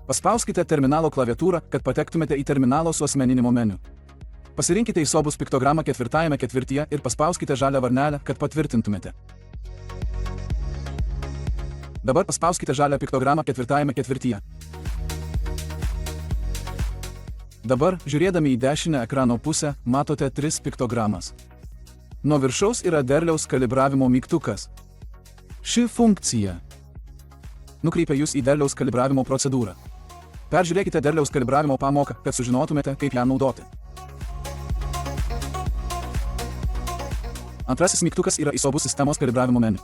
Paspauskite terminalo klaviatūrą, kad patektumėte į terminalo suasmeninimo meniu. Pasirinkite įsobus piktogramą ketvirtajame ketvirtyje ir paspauskite žalią varnelę, kad patvirtintumėte. Dabar paspauskite žalią piktogramą ketvirtajame ketvirtyje. Dabar, žiūrėdami į dešinę ekrano pusę, matote 3 piktogramas. Nuo viršaus yra derliaus kalibravimo mygtukas. Ši funkcija nukreipia jūs į derliaus kalibravimo procedūrą. Peržiūrėkite derliaus kalibravimo pamoką, kad sužinotumėte, kaip ją naudoti. Antrasis mygtukas yra įsobų sistemos kalibravimo meniu.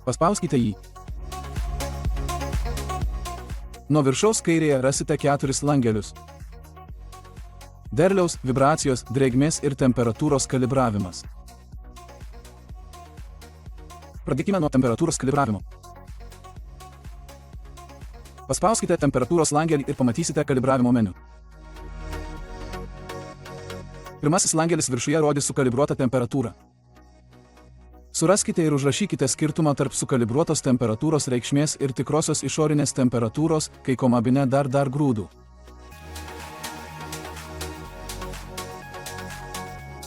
Paspauskite jį. Nuo viršaus kairėje rasite 4 langelius. Derliaus, vibracijos, drėgmės ir temperatūros kalibravimas. Pradėkime nuo temperatūros kalibravimo. Paspauskite temperatūros langelį ir pamatysite kalibravimo meniu. Pirmasis langelis viršuje rodys sukalibruotą temperatūrą. Suraskite ir užrašykite skirtumą tarp sukalibruotos temperatūros reikšmės ir tikrosios išorinės temperatūros, kai komabine dar grūdų.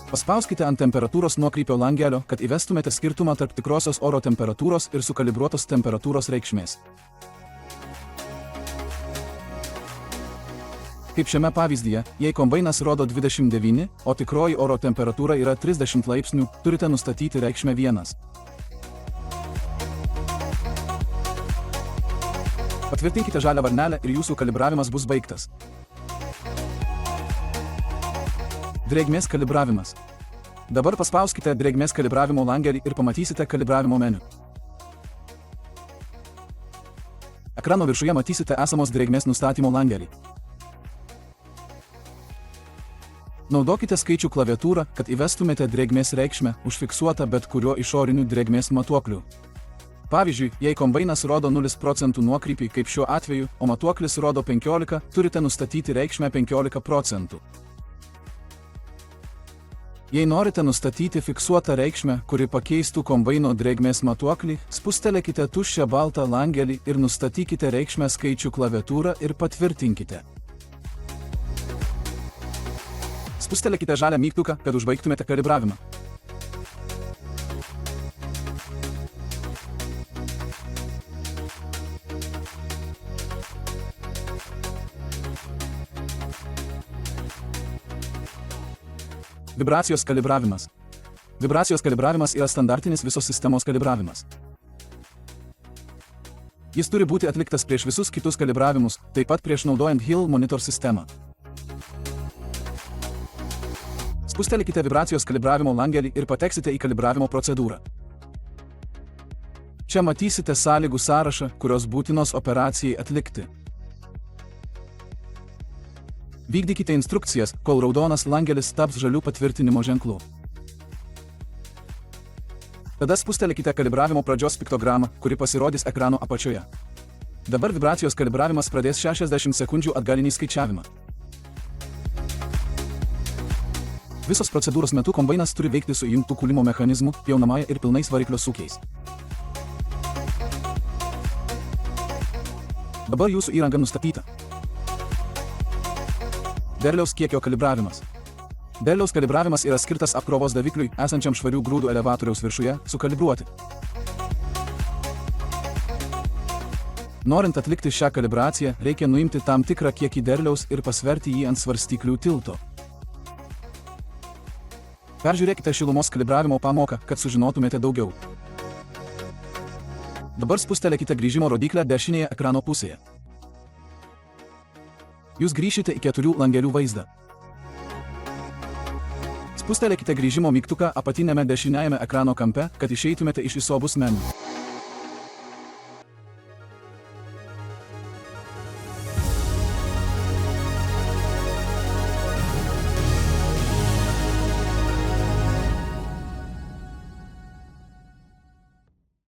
Paspauskite ant temperatūros nuokrypio langelio, kad įvestumėte skirtumą tarp tikrosios oro temperatūros ir sukalibruotos temperatūros reikšmės. Kaip šiame pavyzdyje, jei kombainas rodo 29, o tikroji oro temperatūra yra 30 laipsnių, turite nustatyti reikšmę 1. Patvirtinkite žalią varnelę ir jūsų kalibravimas bus baigtas. Drėgmės kalibravimas. Dabar paspauskite drėgmės kalibravimo langelį ir pamatysite kalibravimo meniu. Ekrano viršuje matysite esamos drėgmės nustatymo langelį. Naudokite skaičių klaviatūrą, kad įvestumėte drėgmės reikšmę, užfiksuotą bet kuriuo išoriniu drėgmės matuokliu. Pavyzdžiui, jei kombainas rodo 0% nuokrypį, kaip šiuo atveju, o matuoklis rodo 15, turite nustatyti reikšmę 15%. Jei norite nustatyti fiksuotą reikšmę, kuri pakeistų kombaino drėgmės matuoklį, spustelėkite tuščią baltą langelį ir nustatykite reikšmę skaičių klaviatūrą ir patvirtinkite. Spustelėkite žalią mygtuką, kad užbaigtumėte kalibravimą. Vibracijos kalibravimas. Vibracijos kalibravimas yra standartinis visos sistemos kalibravimas. Jis turi būti atliktas prieš visus kitus kalibravimus, taip pat prieš naudojant Hill monitor sistemą. Spustelėkite vibracijos kalibravimo langelį ir pateksite į kalibravimo procedūrą. Čia matysite sąlygų sąrašą, kurios būtinos operacijai atlikti. Vykdykite instrukcijas, kol raudonas langelis taps žaliu patvirtinimo ženklu. Tada spustelėkite kalibravimo pradžios piktogramą, kuri pasirodys ekrano apačioje. Dabar vibracijos kalibravimas pradės 60 sekundžių atgalinį skaičiavimą. Visos procedūros metu kombainas turi veikti su įjungtų kūlimo mechanizmu, pjaunamąja ir pilnais variklio sūkiais. Dabar jūsų įranga nustatyta. Derliaus kiekio kalibravimas. Derliaus kalibravimas yra skirtas apkrovos davikliui, esančiam švarių grūdų elevatoriaus viršuje, sukalibruoti. Norint atlikti šią kalibraciją, reikia nuimti tam tikrą kiekį derliaus ir pasverti jį ant svarstyklių tilto. Peržiūrėkite šilumos kalibravimo pamoką, kad sužinotumėte daugiau. Dabar spustelėkite grįžimo rodyklę dešinėje ekrano pusėje. Jūs grįšite į 4 langelių vaizdą. Spustelėkite grįžimo mygtuką apatiniame dešiniajame ekrano kampe, kad išeitumėte iš įsobus meniu.